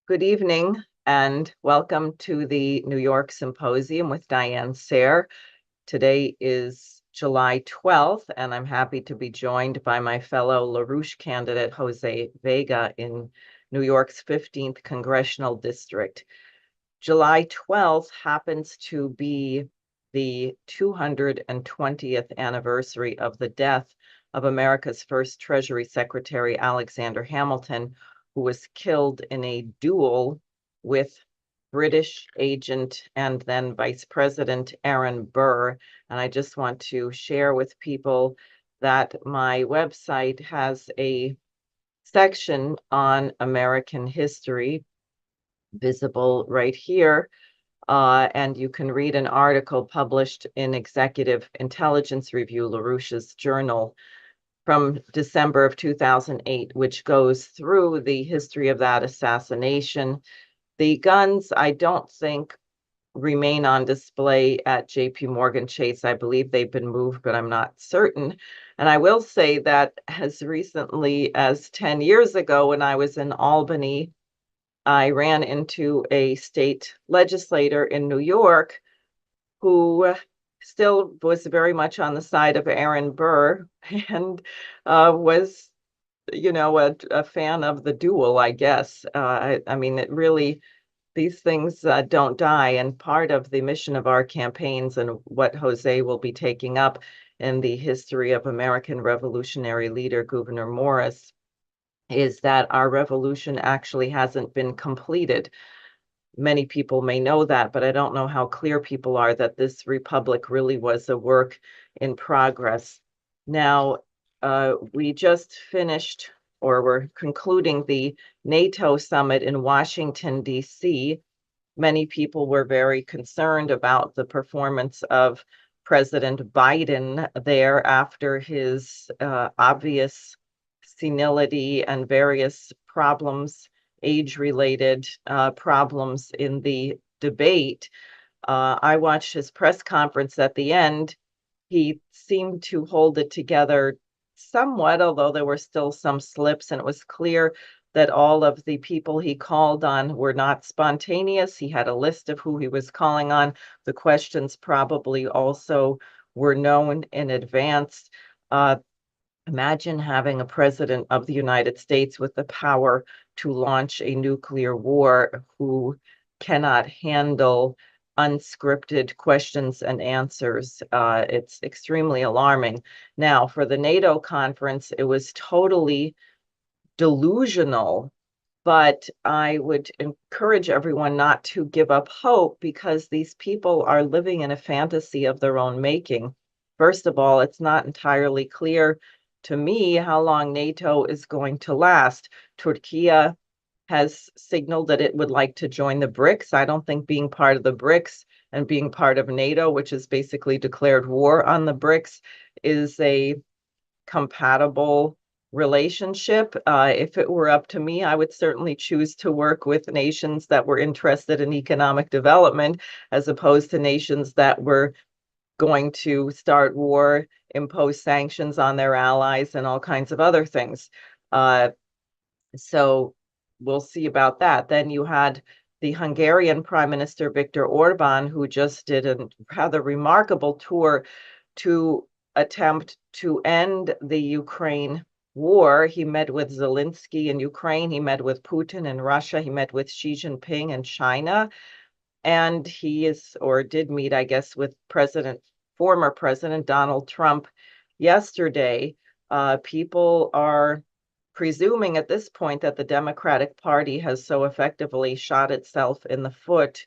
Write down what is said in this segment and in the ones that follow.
Good evening and welcome to the New York Symposium with Diane Sayre. Today is July 12th, and I'm happy to be joined by my fellow LaRouche candidate, Jose Vega, in New York's 15th Congressional District. July 12th happens to be the 220th anniversary of the death of America's first Treasury Secretary, Alexander Hamilton, who was killed in a duel with British agent and then Vice President Aaron Burr. And I just want to share with people that my website has a section on American history visible right here. And you can read an article published in Executive Intelligence Review, LaRouche's journal, from December of 2008, which goes through the history of that assassination. The guns, I don't think, remain on display at JP Morgan Chase. I believe they've been moved, but I'm not certain. And I will say that as recently as 10 years ago, when I was in Albany, I ran into a state legislator in New York who still was very much on the side of Aaron Burr and was, a fan of the duel, I guess. I mean, it really, these things don't die. And part of the mission of our campaigns and what Jose will be taking up in the history of American revolutionary leader Gouverneur Morris is that our revolution actually hasn't been completed. Many people may know that, but I don't know how clear people are that this republic really was a work in progress. Now, we just finished, or we're concluding, the NATO summit in Washington, D.C. Many people were very concerned about the performance of President Biden there after his obvious senility and various problems, age-related problems in the debate. I watched his press conference at the end. He seemed to hold it together somewhat, although there were still some slips, and it was clear that all of the people he called on were not spontaneous. He had a list of who he was calling on. The questions probably also were known in advance. Imagine having a president of the United States with the power to launch a nuclear war who cannot handle unscripted questions and answers. It's extremely alarming. Now, for the NATO conference, it was totally delusional, but I would encourage everyone not to give up hope because these people are living in a fantasy of their own making. First of all, it's not entirely clear to me how long NATO is going to last. Turkey has signaled that it would like to join the BRICS. I don't think being part of the BRICS and being part of NATO, which has basically declared war on the BRICS, is a compatible relationship. If it were up to me, I would certainly choose to work with nations that were interested in economic development as opposed to nations that were going to start war, impose sanctions on their allies, and all kinds of other things. So we'll see about that. Then you had the Hungarian Prime Minister Viktor Orban, who just did a rather remarkable tour to attempt to end the Ukraine war. He met with Zelensky in Ukraine. He met with Putin in Russia. He met with Xi Jinping in China. And he is, or did meet, I guess, with former President Donald Trump yesterday. People are presuming at this point that the Democratic Party has so effectively shot itself in the foot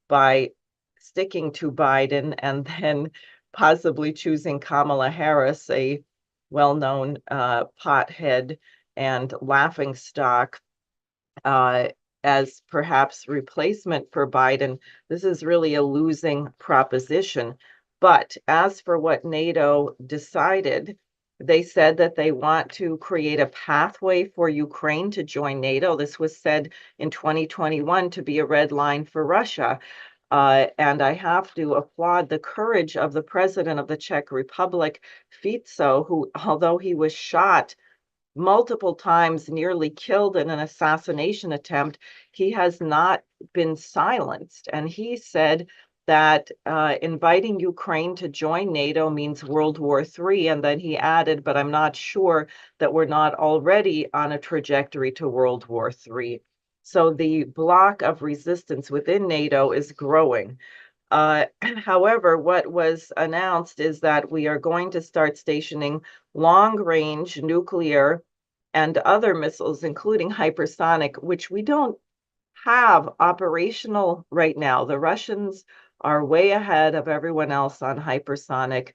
by sticking to Biden and then possibly choosing Kamala Harris, a well-known pothead and laughingstock, as perhaps replacement for Biden. This is really a losing proposition. But as for what NATO decided, they said that they want to create a pathway for Ukraine to join NATO. This was said in 2021 to be a red line for Russia. And I have to applaud the courage of the president of the Czech Republic, Fico, who, although he was shot multiple times nearly killed in an assassination attempt, he has not been silenced. And he said that inviting Ukraine to join NATO means World War III. And then he added, but I'm not sure that we're not already on a trajectory to World War III. So the block of resistance within NATO is growing. However, what was announced is that we are going to start stationing long-range nuclear and other missiles, including hypersonic, which we don't have operational right now. The Russians are way ahead of everyone else on hypersonic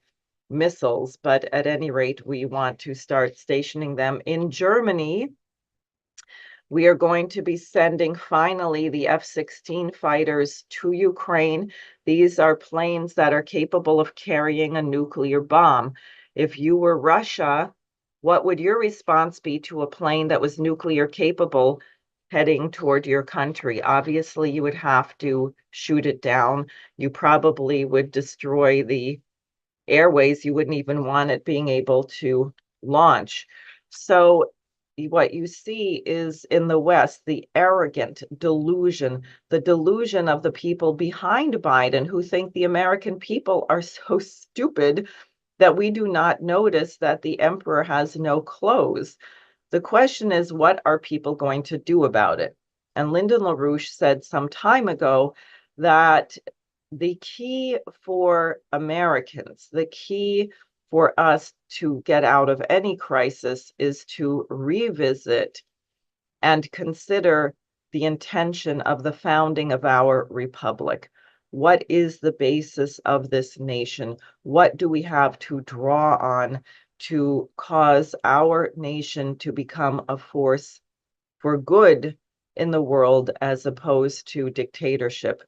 missiles, but at any rate, we want to start stationing them in Germany. We are going to be sending finally the F-16 fighters to Ukraine. These are planes that are capable of carrying a nuclear bomb. If you were Russia, what would your response be to a plane that was nuclear capable heading toward your country? Obviously, you would have to shoot it down. You probably would destroy the airways. You wouldn't even want it being able to launch. So what you see is in the West, the arrogant delusion, the delusion of the people behind Biden who think the American people are so stupid that we do not notice that the emperor has no clothes. The question is, what are people going to do about it? And Lyndon LaRouche said some time ago that the key for Americans, the key for us to get out of any crisis is to revisit and consider the intention of the founding of our republic. What is the basis of this nation? What do we have to draw on to cause our nation to become a force for good in the world as opposed to dictatorship?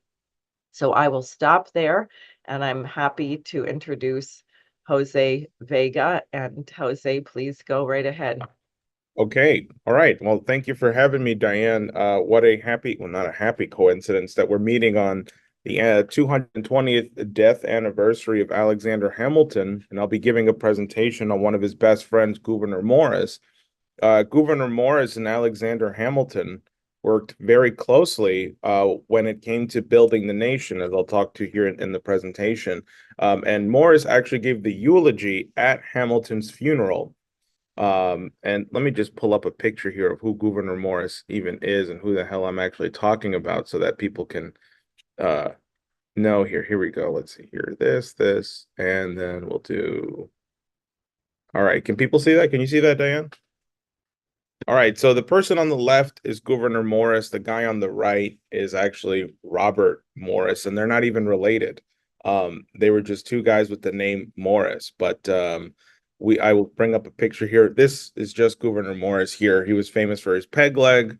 So I will stop there, and I'm happy to introduce Jose Vega. And Jose, please go right ahead. Okay. All right. Well, thank you for having me, Diane. What a happy, well, not a happy coincidence that we're meeting on the 220th death anniversary of Alexander Hamilton, and I'll be giving a presentation on one of his best friends, Gouverneur Morris. Gouverneur Morris and Alexander Hamilton worked very closely when it came to building the nation, as I'll talk to here in the presentation. And Morris actually gave the eulogy at Hamilton's funeral. And let me just pull up a picture here of who Gouverneur Morris even is and who the hell I'm actually talking about so that people can know here. Here we go. Let's see here. This, and then we'll do. All right. Can people see that? Can you see that, Diane? All right, so the person on the left is Gouverneur Morris. The guy on the right is actually Robert Morris, and they're not even related. They were just two guys with the name Morris. But I will bring up a picture here. This is just Gouverneur Morris here. He was famous for his peg leg,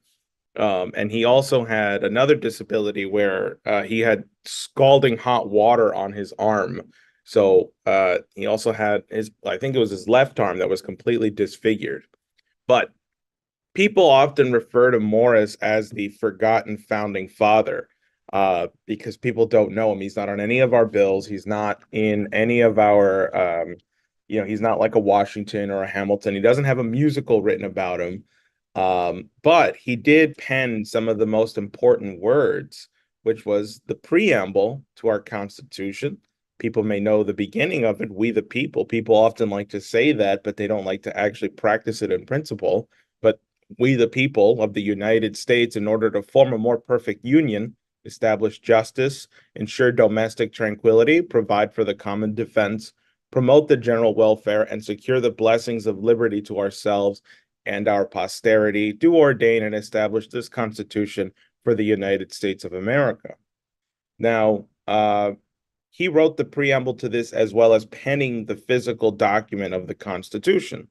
and he also had another disability where he had scalding hot water on his arm. So he also had I think it was his left arm that was completely disfigured. But people often refer to Morris as the forgotten founding father because people don't know him. He's not on any of our bills. He's not in any of our, he's not like a Washington or a Hamilton. He doesn't have a musical written about him. But he did pen some of the most important words, which was the preamble to our Constitution. People may know the beginning of it, we the people. People often like to say that, but they don't like to actually practice it in principle. But we the people of the United States, in order to form a more perfect union, establish justice, ensure domestic tranquility, provide for the common defense, promote the general welfare, and secure the blessings of liberty to ourselves and our posterity, do ordain and establish this Constitution for the United States of America. Now, he wrote the preamble to this as well as penning the physical document of the Constitution.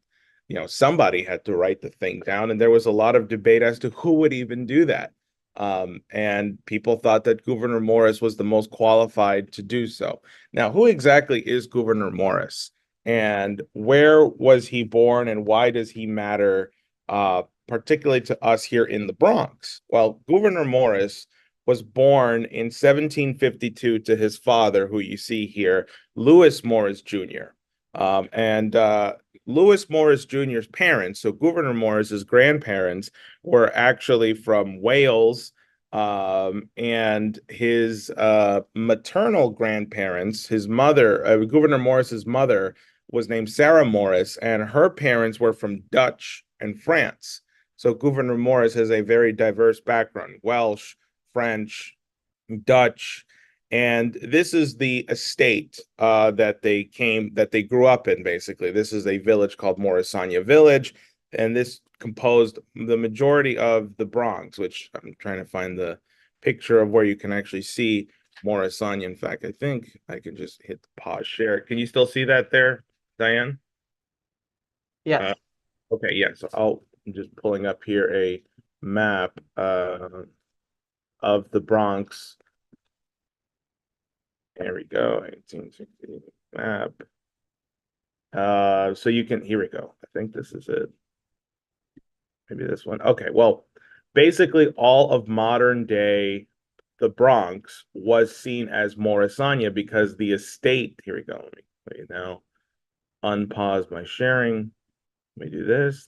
Somebody had to write the thing down, and there was a lot of debate as to who would even do that. And people thought that Gouverneur Morris was the most qualified to do so. Now, who exactly is Gouverneur Morris? And where was he born, and why does he matter, particularly to us here in the Bronx? Well, Gouverneur Morris was born in 1752 to his father, who you see here, Lewis Morris Jr. Lewis Morris Jr.'s parents, so Gouverneur Morris's grandparents, were actually from Wales, and his maternal grandparents, his mother, Gouverneur Morris's mother, was named Sarah Morris, and her parents were from Dutch and France. So Gouverneur Morris has a very diverse background: Welsh, French, Dutch, and this is the estate that they grew up in. Basically, this is a village called Morrisania Village, and this composed the majority of the Bronx, which I'm trying to find the picture of where you can actually see Morrisania. In fact, I think I can just hit the pause share. Can you still see that there, Diane? Yes. Uh, okay, yeah. So I'm just pulling up here a map of the Bronx. There we go. 1860 map. So you can, here we go. I think this is it. Maybe this one. Okay, well, basically all of modern day the Bronx was seen as Morrisania because the estate, here we go. Let me now unpause my sharing. Let me do this.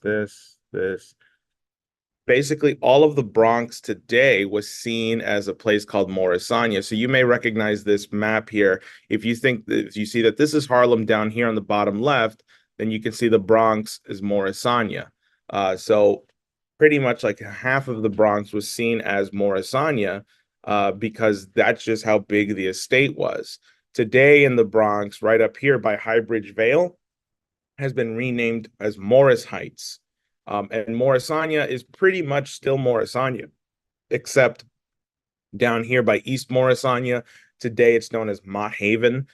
Basically all of the Bronx today was seen as a place called Morrisania. So you may recognize this map here. If you see that this is Harlem down here on the bottom left, then you can see the Bronx is Morrisania. So pretty much like half of the Bronx was seen as Morrisania, because that's just how big the estate was. Today in the Bronx, right up here by Highbridge Vale, has been renamed as Morris Heights. And Morrisania is pretty much still Morrisania, except down here by East Morrisania, today it's known as Mott Haven,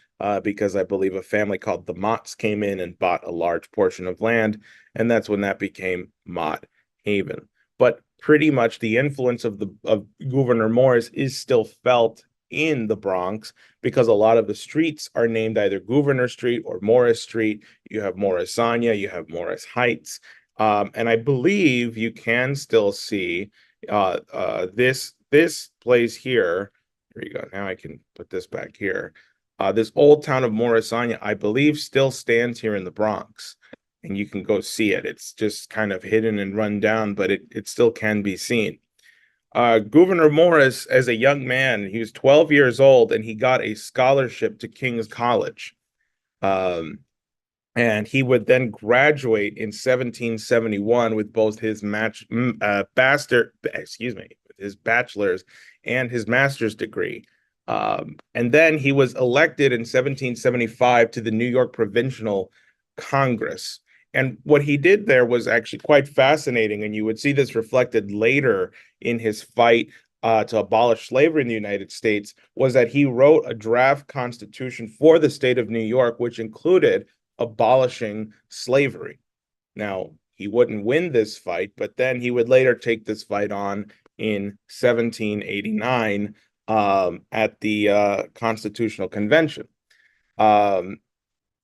because I believe a family called the Motts came in and bought a large portion of land, and that's when that became Mott Haven. But pretty much the influence of Gouverneur Morris is still felt in the Bronx because a lot of the streets are named either Gouverneur Street or Morris Street. You have Morrisania, you have Morris Heights, and I believe you can still see this place here. Here you go. Now I can put this back here. This old town of Morrisania, I believe, still stands here in the Bronx, and you can go see it. It's just kind of hidden and run down, but it still can be seen. Gouverneur Morris, as a young man, he was 12 years old, and he got a scholarship to King's College. Um, and he would then graduate in 1771 with both his his bachelor's and his master's degree. And then he was elected in 1775 to the New York Provincial Congress. And what he did there was actually quite fascinating, and you would see this reflected later in his fight to abolish slavery in the United States, was that he wrote a draft constitution for the state of New York, which included abolishing slavery. Now, he wouldn't win this fight, but then he would later take this fight on in 1789, at the Constitutional Convention.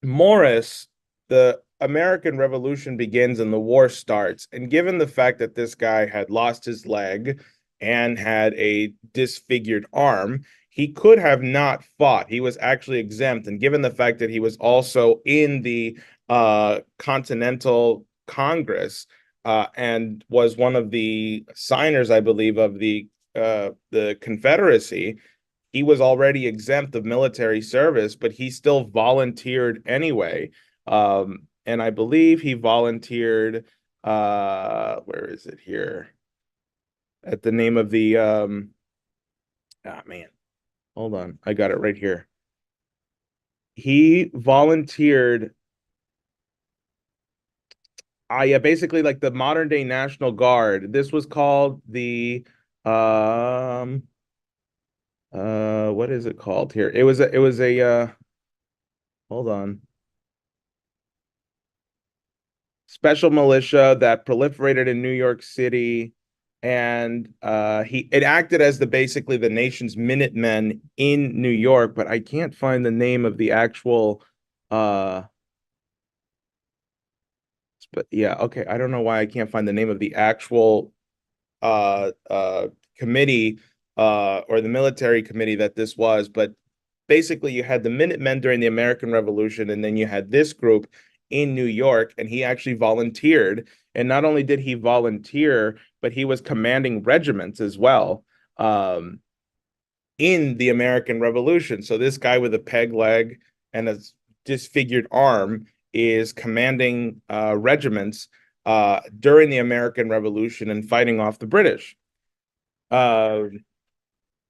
Morris, the American Revolution begins and the war starts. And given the fact that this guy had lost his leg and had a disfigured arm, he could have not fought. He was actually exempt. And given the fact that he was also in the Continental Congress, and was one of the signers, I believe, of the Confederacy, he was already exempt of military service, but he still volunteered anyway. And I believe he volunteered, where is it here? At the name of the, man, hold on. I got it right here. He volunteered, yeah, basically like the modern day National Guard. This was called the, what is it called here? It was a hold on. Special militia that proliferated in New York City, and it acted as the basically the nation's Minutemen in New York, but I can't find the name of the actual but yeah, okay, I don't know why I can't find the name of the actual committee, or the military committee that this was, but basically you had the Minutemen during the American Revolution, and then you had this group in New York, and he actually volunteered. And not only did he volunteer, but he was commanding regiments as well, in the American Revolution. So this guy with a peg leg and a disfigured arm is commanding regiments during the American Revolution and fighting off the British. Uh,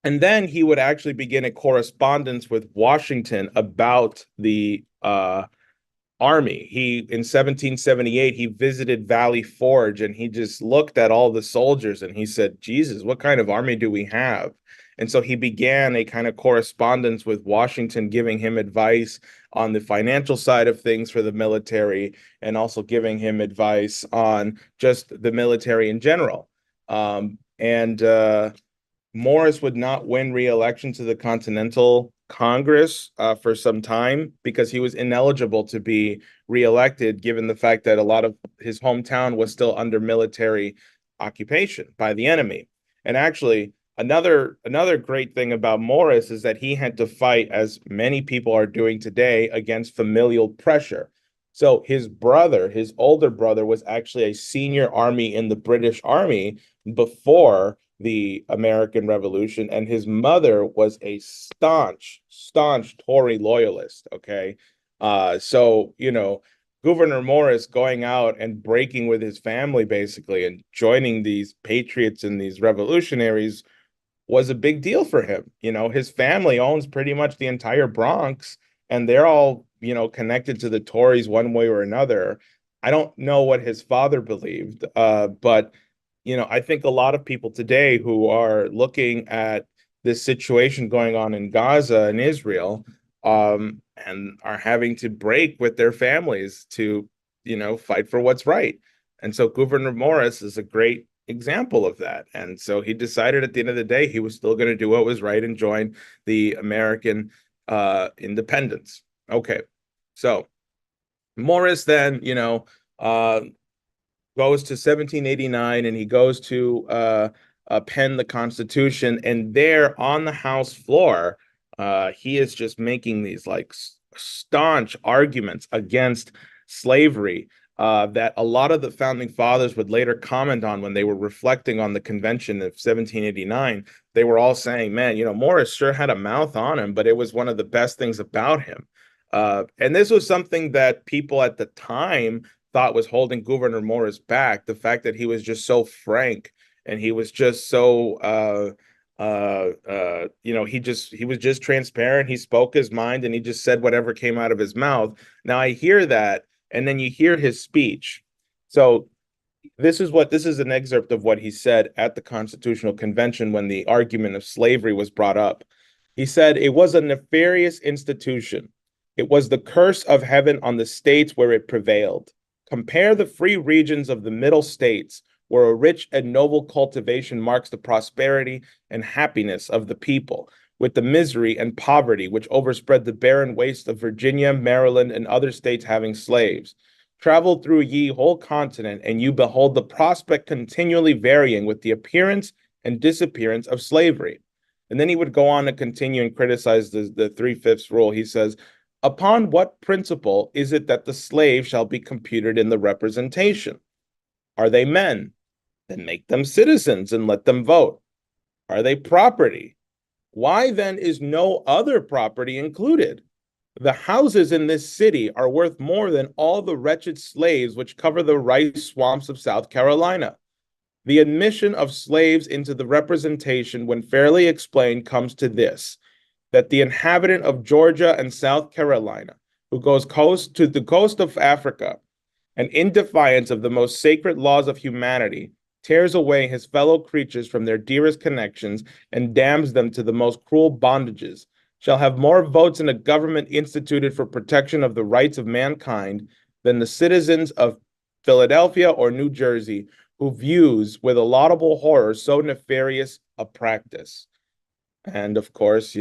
and then he would actually begin a correspondence with Washington about the army. He in 1778 he visited Valley Forge, and he just looked at all the soldiers and he said, "Jesus, what kind of army do we have?" And so he began a kind of correspondence with Washington, giving him advice on the financial side of things for the military, and also giving him advice on just the military in general. And Morris would not win re-election to the Continental Congress for some time because he was ineligible to be re-elected, given the fact that a lot of his hometown was still under military occupation by the enemy. And actually, another great thing about Morris is that he had to fight, as many people are doing today, against familial pressure. So his older brother, was actually a senior army in the British Army before the American Revolution, and his mother was a staunch Tory loyalist. Okay. So, Gouverneur Morris going out and breaking with his family basically and joining these patriots and these revolutionaries was a big deal for him. His family owns pretty much the entire Bronx, and they're all, connected to the Tories one way or another. I don't know what his father believed, but I think a lot of people today who are looking at this situation going on in Gaza and Israel, and are having to break with their families to, fight for what's right. And so Gouverneur Morris is a great example of that. And so he decided at the end of the day he was still going to do what was right and join the American independence. Okay. So Morris then, goes to 1789, and he goes to pen the Constitution. And there on the House floor, he is just making these like staunch arguments against slavery, that a lot of the founding fathers would later comment on when they were reflecting on the convention of 1789. They were all saying, man, Morris sure had a mouth on him, but it was one of the best things about him. And this was something that people at the time thought was holding Gouverneur Morris back. The fact that he was just so frank, and he was just so he was just transparent. He spoke his mind, and he just said whatever came out of his mouth. Now I hear that, and then you hear his speech. So this is an excerpt of what he said at the Constitutional Convention when the argument of slavery was brought up. He said, "It was a nefarious institution. It was the curse of heaven on the states where it prevailed. Compare the free regions of the Middle States, where a rich and noble cultivation marks the prosperity and happiness of the people, with the misery and poverty which overspread the barren waste of Virginia, Maryland, and other states having slaves. Travel through ye whole continent, and you behold the prospect continually varying with the appearance and disappearance of slavery." And then he would go on to continue and criticize the three-fifths rule. He says, "Upon what principle is it that the slave shall be computed in the representation? Are they men? Then make them citizens and let them vote. Are they property? Why then is no other property included? The houses in this city are worth more than all the wretched slaves which cover the rice swamps of South Carolina. The admission of slaves into the representation, when fairly explained, comes to this, that the inhabitant of Georgia and South Carolina, who goes to the coast of Africa, and in defiance of the most sacred laws of humanity, tears away his fellow creatures from their dearest connections and damns them to the most cruel bondages, shall have more votes in a government instituted for protection of the rights of mankind than the citizens of Philadelphia or New Jersey, who views with a laudable horror so nefarious a practice." And of course,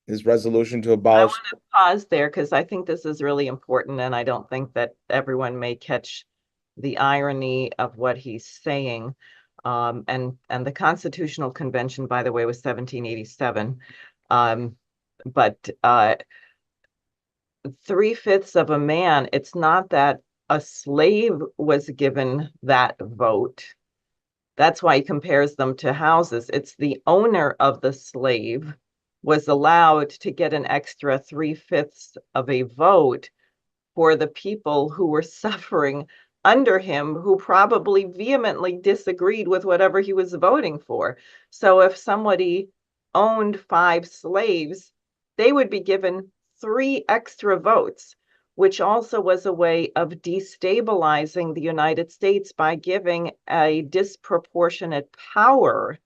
his resolution to I abolish. want to pause there because I think this is really important, and I don't think that everyone may catch the irony of what he's saying. And the Constitutional Convention, by the way, was 1787. But 3/5 of a man, it's not that a slave was given that vote. That's why he compares them to houses. It's the owner of the slave was allowed to get an extra 3/5 of a vote for the people who were suffering under him, who probably vehemently disagreed with whatever he was voting for. So if somebody owned 5 slaves, they would be given 3 extra votes, which also was a way of destabilizing the United States by giving a disproportionate power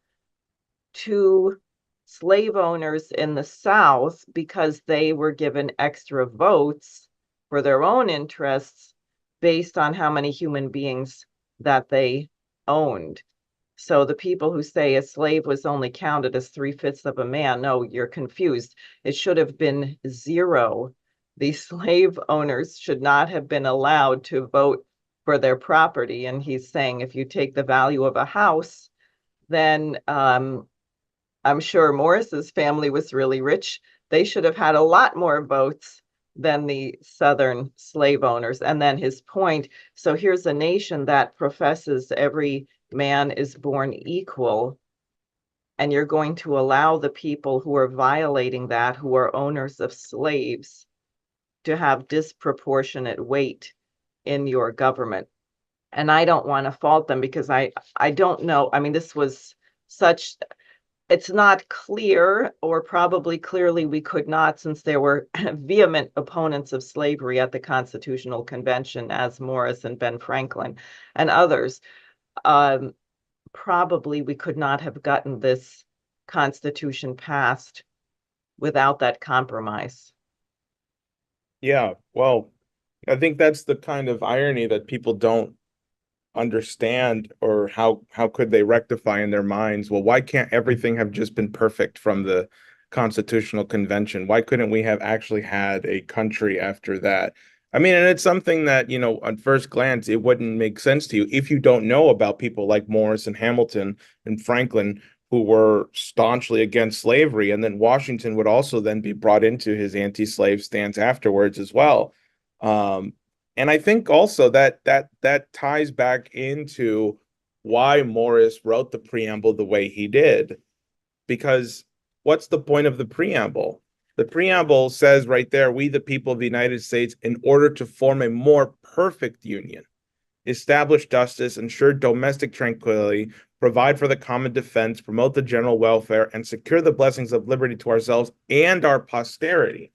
to slave owners in the South because they were given extra votes for their own interests based on how many human beings that they owned. So the people who say a slave was only counted as 3/5 of a man, no, you're confused. It should have been 0. The slave owners should not have been allowed to vote for their property. And he's saying if you take the value of a house, then I'm sure Morris's family was really rich. They should have had a lot more votes than the Southern slave owners. And then his point, so here's a nation that professes every man is born equal, and you're going to allow the people who are violating that, who are owners of slaves, to have disproportionate weight in your government. And I don't want to fault them because I don't know. I mean, this was such, it's not clear, or probably clearly we could not, since there were vehement opponents of slavery at the Constitutional Convention, as Morris and Ben Franklin and others. Probably we could not have gotten this Constitution passed without that compromise. Yeah, well, I think that's the kind of irony that people don't understand, or how could they rectify in their minds? Well, why can't everything have just been perfect from the Constitutional Convention? Why couldn't we have actually had a country after that? I mean, and it's something that, on first glance, it wouldn't make sense to you if you don't know about people like Morris and Hamilton and Franklin, who were staunchly against slavery. And then Washington would also then be brought into his anti-slave stance afterwards as well. Um, and I think also that ties back into why Morris wrote the preamble the way he did. Because what's the point of the preamble? The preamble says right there, we, the people of the United States, in order to form a more perfect union, establish justice, ensure domestic tranquility, provide for the common defense, promote the general welfare, and secure the blessings of liberty to ourselves and our posterity.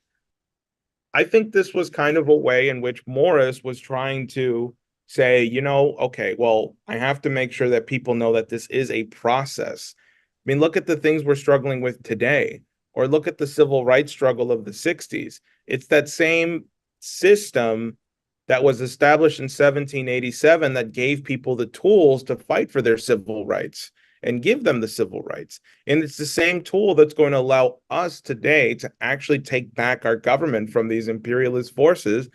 I think this was kind of a way in which Morris was trying to say, okay, well, I have to make sure that people know that this is a process. I mean, look at the things we're struggling with today, or look at the civil rights struggle of the 60s. It's that same system that was established in 1787 that gave people the tools to fight for their civil rights and give them the civil rights. And it's the same tool that's going to allow us today to actually take back our government from these imperialist forces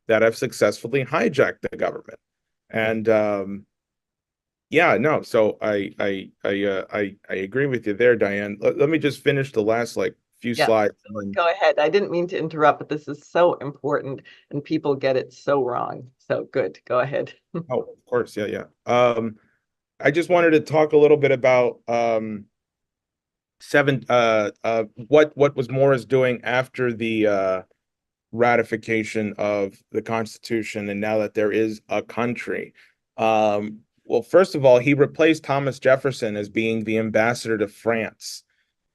that have successfully hijacked the government. And yeah, no, so I agree with you there, Diane. Let me just finish the last few Yeah, slides. go ahead. I didn't mean to interrupt, but this is so important and people get it so wrong. So good. Go ahead. Oh, of course, yeah, yeah. I just wanted to talk a little bit about what was Morris doing after the ratification of the Constitution, and now that there is a country. Well, first of all, he replaced Thomas Jefferson as being the ambassador to France.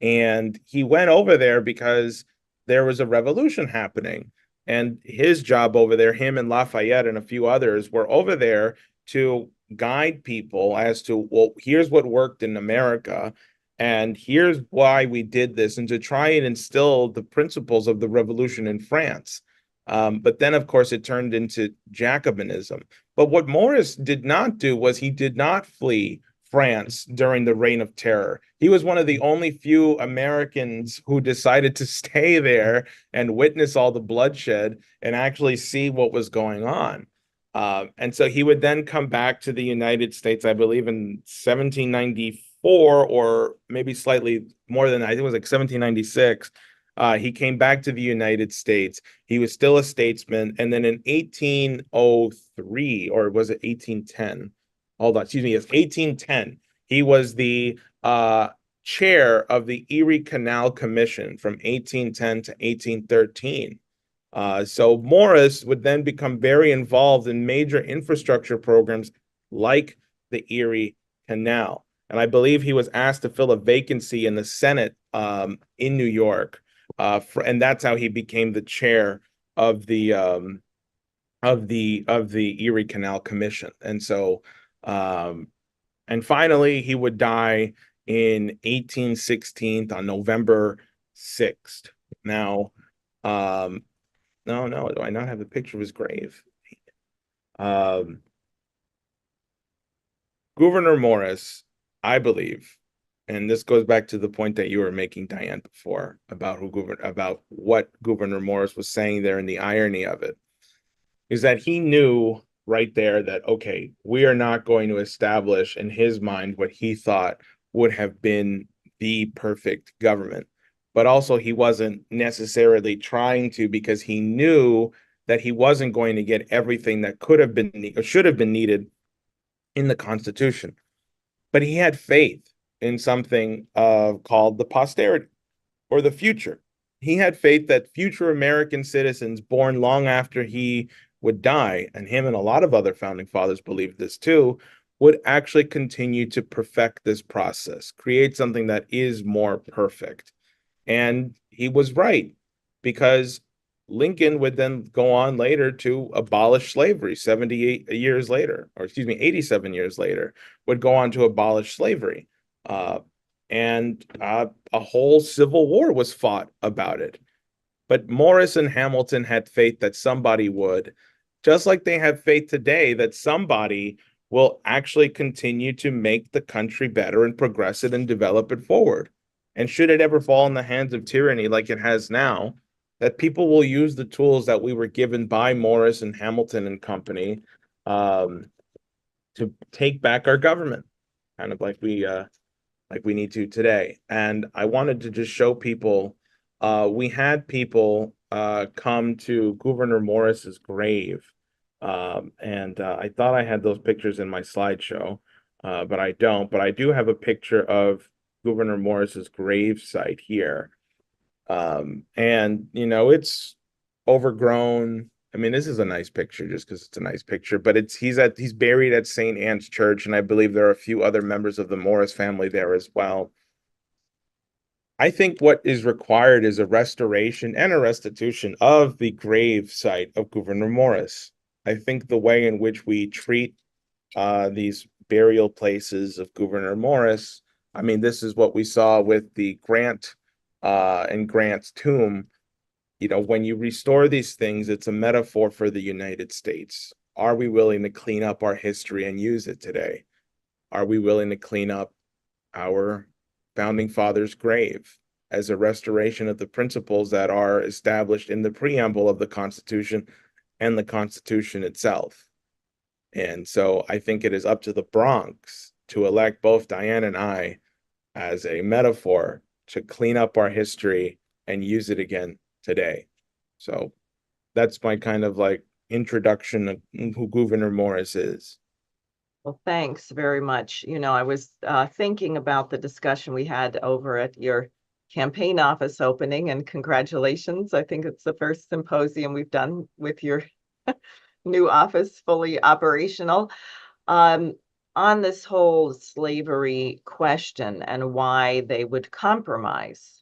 And he went over there because there was a revolution happening. And his job over there, him and Lafayette and a few others, were over there to guide people as to, well, here's what worked in America, and here's why we did this, and to try and instill the principles of the revolution in France. But then, of course, it turned into Jacobinism. But what Morris did not do was he did not flee France during the Reign of Terror. He was one of the only few Americans who decided to stay there and witness all the bloodshed and actually see what was going on. And so he would then come back to the United States, I believe, in 1794, or maybe slightly more than that. I think it was like 1796. He came back to the United States. He was still a statesman. And then in 1803, or was it 1810? Hold on, excuse me, it's 1810. He was the chair of the Erie Canal Commission from 1810 to 1813. So Morris would then become very involved in major infrastructure programs like the Erie Canal. And I believe he was asked to fill a vacancy in the Senate in New York. And that's how he became the chair of the Erie Canal Commission. And so and finally he would die in 1816 on November 6th. Now, no, do I not have the picture of his grave? Um, Gouverneur Morris, I believe, and this goes back to the point that you were making, Diane, before about about what Gouverneur Morris was saying there and the irony of it, is that he knew right there that, okay, we are not going to establish in his mind what he thought would have been the perfect government. But also he wasn't necessarily trying to, because he knew that he wasn't going to get everything that could have been or should have been needed in the Constitution. But he had faith in something called the posterity or the future. He had faith that future American citizens born long after he would die, and him and a lot of other founding fathers believed this too, would actually continue to perfect this process, create something that is more perfect. And he was right, because Lincoln would then go on later to abolish slavery 78 years later, or excuse me, 87 years later, would go on to abolish slavery. And a whole civil war was fought about it. But Morris and Hamilton had faith that somebody would, just like they have faith today that somebody will actually continue to make the country better and progress it and develop it forward. And should it ever fall in the hands of tyranny like it has now, that people will use the tools that we were given by Morris and Hamilton and company to take back our government, kind of like we need to today. And I wanted to just show people, we had people come to Gouverneur Morris's grave. And I thought I had those pictures in my slideshow, but I don't. But I do have a picture of Gouverneur Morris's grave site here. And it's overgrown. I mean, this is a nice picture just because it's a nice picture, but he's buried at St. Anne's Church, and I believe there are a few other members of the Morris family there as well. I think what is required is a restoration and a restitution of the grave site of Gouverneur Morris. I think the way in which we treat these burial places of Gouverneur Morris, I mean, this is what we saw with the Grant and Grant's tomb. When you restore these things, it's a metaphor for the United States. Are we willing to clean up our history and use it today? Are we willing to clean up our founding father's grave as a restoration of the principles that are established in the preamble of the Constitution and the Constitution itself? And so I think it is up to the Bronx to elect both Diane and I as a metaphor to clean up our history and use it again today. So that's my kind of like introduction of who Gouverneur Morris is. Well, thanks very much. I was thinking about the discussion we had over at your campaign office opening, and congratulations. I think it's the first symposium we've done with your new office fully operational. On this whole slavery question and why they would compromise.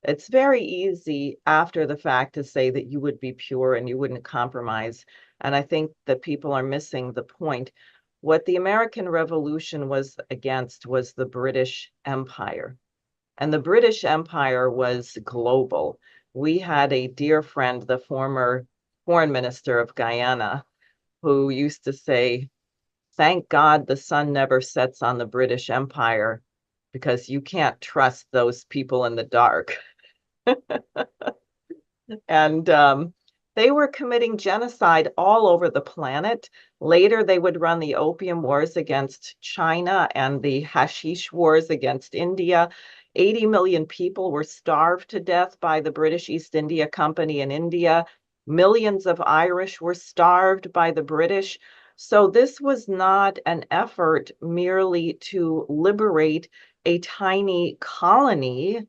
It's very easy after the fact to say that you would be pure and you wouldn't compromise. And I think that people are missing the point. What the American Revolution was against was the British Empire. And the British Empire was global. We had a dear friend, the former foreign minister of Guyana, who used to say, "Thank God the sun never sets on the British Empire, because you can't trust those people in the dark." And they were committing genocide all over the planet. Later, they would run the opium wars against China and the hashish wars against India. 80 million people were starved to death by the British East India Company in India. Millions of Irish were starved by the British. So this was not an effort merely to liberate a tiny colony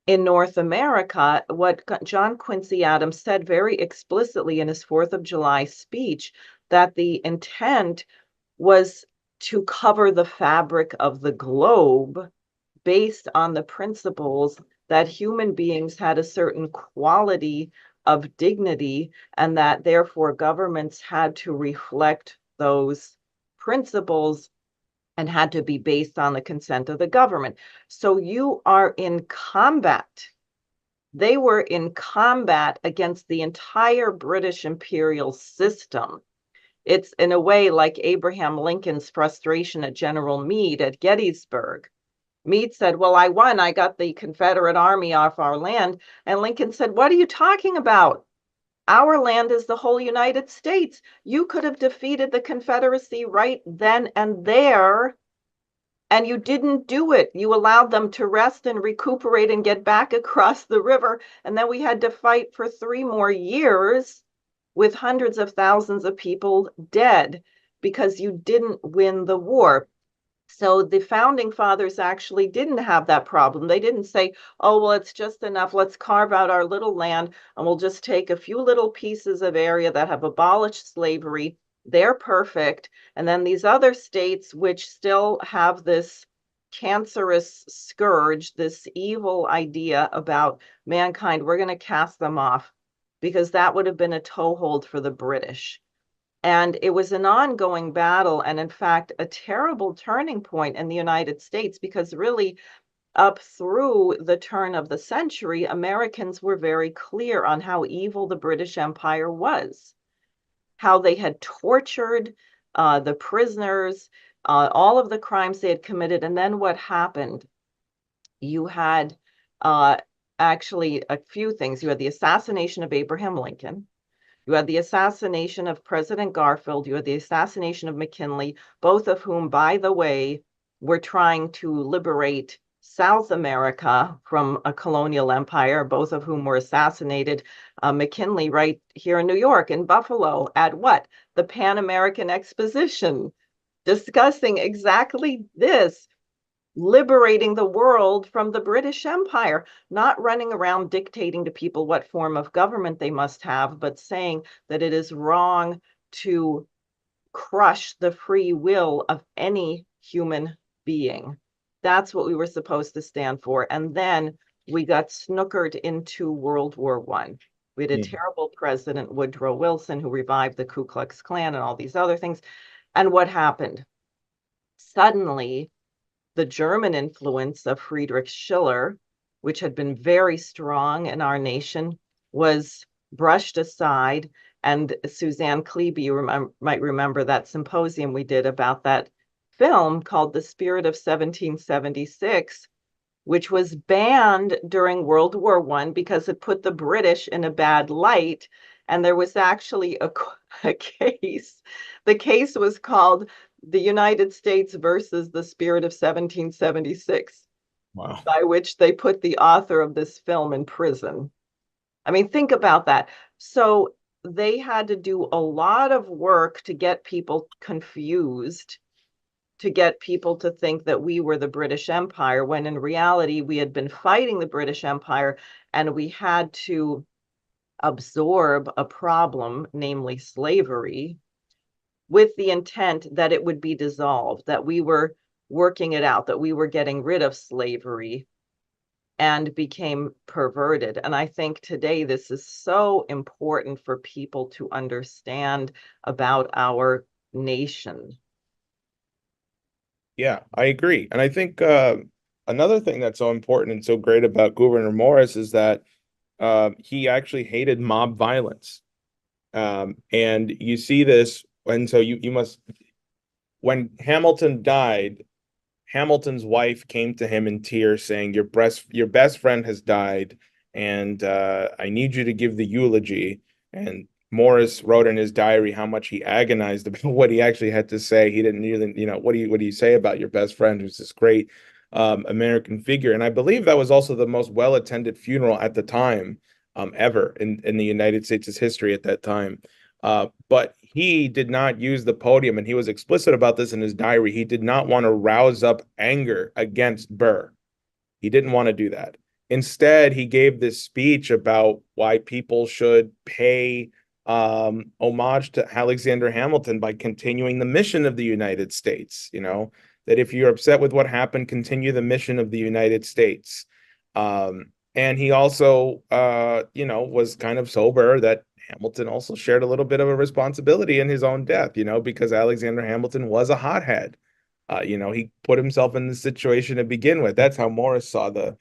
in North America. What John Quincy Adams said very explicitly in his 4th of July speech, that the intent was to cover the fabric of the globe based on the principles that human beings had a certain quality of dignity, and that therefore governments had to reflect those principles and had to be based on the consent of the government. So you are in combat. They were in combat against the entire British imperial system. It's in a way like Abraham Lincoln's frustration at General Meade at Gettysburg. Meade said, well, I won. I got the Confederate Army off our land. And Lincoln said, what are you talking about? Our land is the whole United States. You could have defeated the Confederacy right then and there, and you didn't do it. You allowed them to rest and recuperate and get back across the river. And then we had to fight for 3 more years with hundreds of thousands of people dead because you didn't win the war. So the founding fathers actually didn't have that problem. They didn't say, oh, well, it's just enough. Let's carve out our little land and we'll just take a few little pieces of area that have abolished slavery. They're perfect. And then these other states, which still have this cancerous scourge, this evil idea about mankind, we're going to cast them off, because that would have been a toehold for the British. And it was an ongoing battle, and in fact, a terrible turning point in the United States, because really, up through the turn of the century, Americans were very clear on how evil the British Empire was, how they had tortured the prisoners, all of the crimes they had committed. And then what happened? You had actually a few things. You had the assassination of Abraham Lincoln. You had the assassination of President Garfield. You had the assassination of McKinley, both of whom, by the way, were trying to liberate South America from a colonial empire, both of whom were assassinated. McKinley right here in New York, in Buffalo, at what? The Pan American Exposition, discussing exactly this, liberating the world from the British Empire, not running around dictating to people what form of government they must have, but saying that it is wrong to crush the free will of any human being. That's what we were supposed to stand for. And then we got snookered into World War I. We had a terrible president, Woodrow Wilson, who revived the Ku Klux Klan and all these other things. And what happened? Suddenly, the German influence of Friedrich Schiller, which had been very strong in our nation, was brushed aside. And Suzanne Klebe, you might remember that symposium we did about that film called The Spirit of 1776, which was banned during World War I because it put the British in a bad light. And there was actually a case. The case was called The United States versus the Spirit of 1776. Wow. By which they put the author of this film in prison. I mean, think about that. So they had to do a lot of work to get people confused, to get people to think that we were the British Empire, when in reality, we had been fighting the British Empire, and we had to absorb a problem, namely slavery, with the intent that it would be dissolved, that we were working it out, that we were getting rid of slavery, and became perverted. And I think today this is so important for people to understand about our nation. Yeah, I agree. And I think another thing that's so important and so great about Gouverneur Morris is that he actually hated mob violence. And you see this, and so you must, when Hamilton died, Hamilton's wife came to him in tears saying, your best friend has died, and I need you to give the eulogy. And Morris wrote in his diary how much he agonized about what he actually had to say. He didn't really, what do you say about your best friend who's this great American figure. And I believe that was also the most well-attended funeral at the time, ever in the United States' history at that time. But he did not use the podium, and he was explicit about this in his diary. He did not want to rouse up anger against Burr. He didn't want to do that. Instead, he gave this speech about why people should pay homage to Alexander Hamilton by continuing the mission of the United States. That if you're upset with what happened, continue the mission of the United States. And he also, was kind of sober that Hamilton also shared a little bit of a responsibility in his own death, because Alexander Hamilton was a hothead. He put himself in the situation to begin with. That's how Morris saw the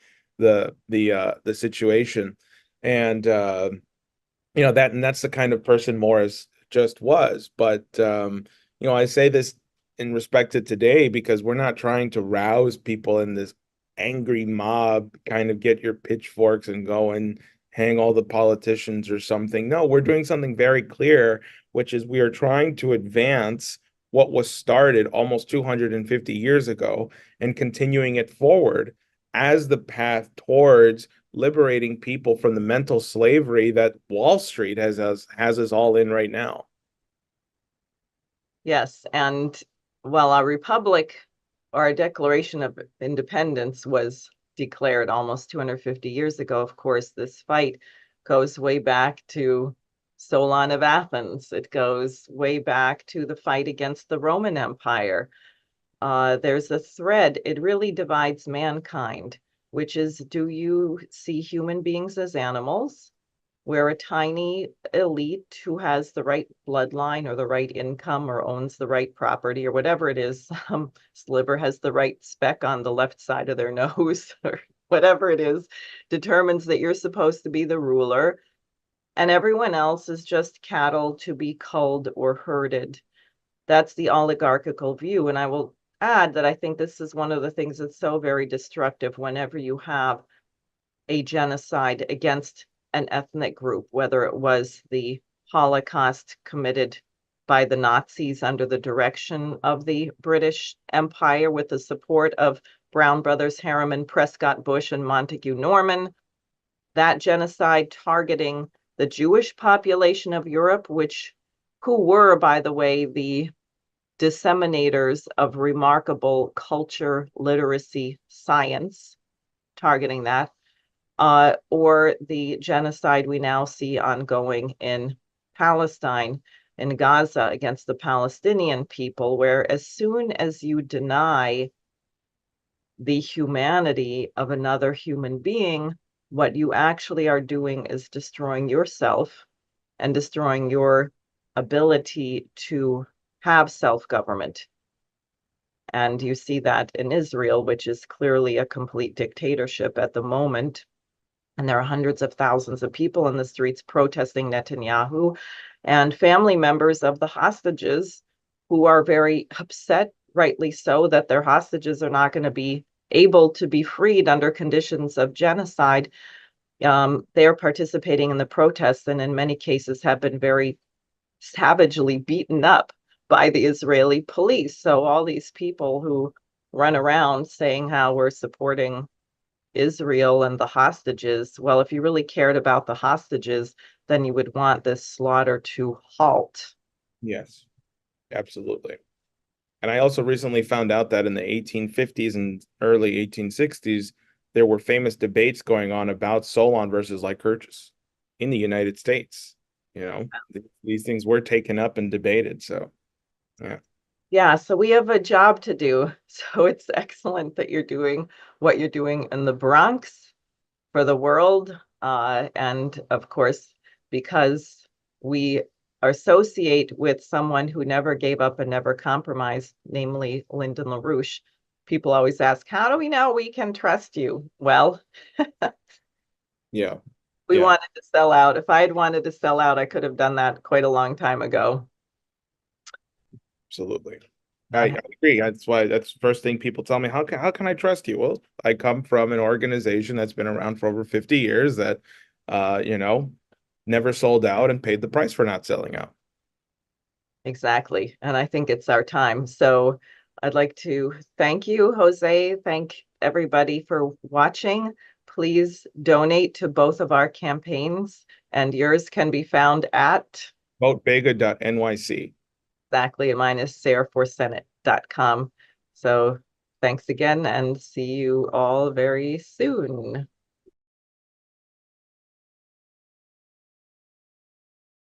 situation. And that's the kind of person Morris just was. But I say this in respect to today because we're not trying to rouse people in this angry mob, kind of get your pitchforks and go and hang all the politicians or something. No, we're doing something very clear, which is we are trying to advance what was started almost 250 years ago and continuing it forward as the path towards liberating people from the mental slavery that Wall Street has us all in right now. Yes, and while our republic or our Declaration of Independence was declared almost 250 years ago, of course, this fight goes way back to Solon of Athens. It goes way back to the fight against the Roman Empire. There's a thread. It really divides mankind, which is, do you see human beings as animals? We're a tiny elite who has the right bloodline or the right income or owns the right property or whatever it is. Sliver has the right speck on the left side of their nose or whatever it is, determines that you're supposed to be the ruler. And everyone else is just cattle to be culled or herded. That's the oligarchical view. And I will add that I think this is one of the things that's so very destructive whenever you have a genocide against an ethnic group, whether it was the Holocaust committed by the Nazis under the direction of the British Empire with the support of Brown Brothers, Harriman, Prescott Bush, and Montague Norman. That genocide targeting the Jewish population of Europe, who were, by the way, the disseminators of remarkable culture, literacy, science, targeting that, or the genocide we now see ongoing in Palestine, in Gaza, against the Palestinian people, where as soon as you deny the humanity of another human being, what you actually are doing is destroying yourself and destroying your ability to have self-government. And you see that in Israel, which is clearly a complete dictatorship at the moment. And there are hundreds of thousands of people in the streets protesting Netanyahu, and family members of the hostages who are very upset, rightly so, that their hostages are not going to be able to be freed under conditions of genocide. They are participating in the protests and in many cases have been very savagely beaten up by the Israeli police. So all these people who run around saying how we're supporting Israel and the hostages, well, if you really cared about the hostages, then you would want this slaughter to halt. Yes, absolutely. And I also recently found out that in the 1850s and early 1860s, there were famous debates going on about Solon versus Lycurgus in the United States. These things were taken up and debated. So, yeah. Yeah, so we have a job to do. So it's excellent that you're doing what you're doing in the Bronx for the world. And of course, because we associate with someone who never gave up and never compromised, namely Lyndon LaRouche, people always ask, how do we know we can trust you? Well, Yeah. we Yeah, wanted to sell out. If I had wanted to sell out, I could have done that quite a long time ago. absolutely. I Not agree. That's the first thing people tell me. How can I trust you? Well, I come from an organization that's been around for over 50 years that uh, you know, never sold out and paid the price for not selling out. exactly. And I think it's our time. So I'd like to thank you, Jose. Thank everybody for watching. Please donate to both of our campaigns, and yours can be found at votevega.nyc. exactly, and mine is sarahforsenate.com. So thanks again and see you all very soon.